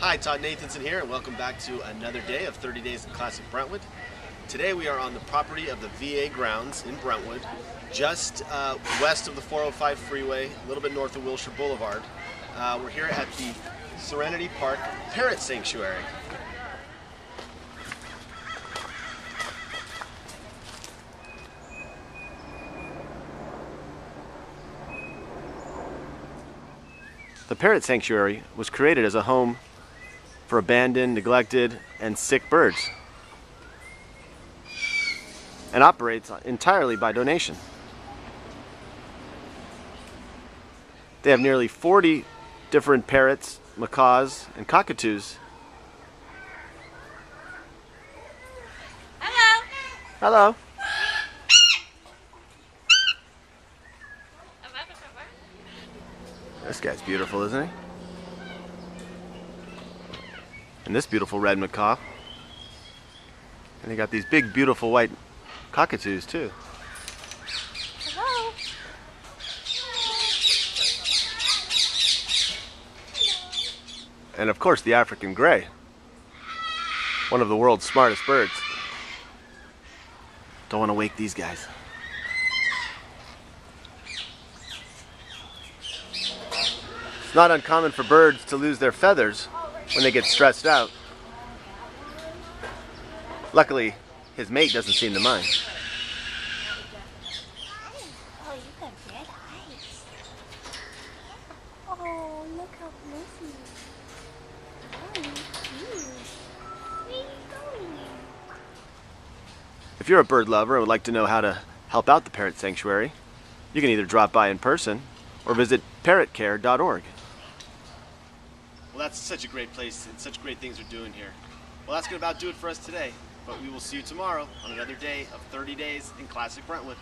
Hi, Todd Nathanson here, and welcome back to another day of 30 Days in Classic Brentwood. Today we are on the property of the VA grounds in Brentwood, just west of the 405 freeway, a little bit north of Wilshire Boulevard. We're here at the Serenity Park Parrot Sanctuary. The Parrot Sanctuary was created as a home for abandoned, neglected, and sick birds, and operates entirely by donation. They have nearly 40 different parrots, macaws, and cockatoos. Hello. Hello. This guy's beautiful, isn't he? And this beautiful red macaw. And they got these big, beautiful white cockatoos, too. Hello. And of course, the African gray. One of the world's smartest birds. Don't want to wake these guys. It's not uncommon for birds to lose their feathers when they get stressed out. Luckily, his mate doesn't seem to mind. Oh, you got red eyes. Oh, look how fluffy. Oh, cute. Where are you going? If you're a bird lover and would like to know how to help out the Parrot Sanctuary, you can either drop by in person or visit parrotcare.org. Well, that's such a great place and such great things are doing here. Well, that's going to about do it for us today, but we will see you tomorrow on another day of 30 Days in Classic Brentwood.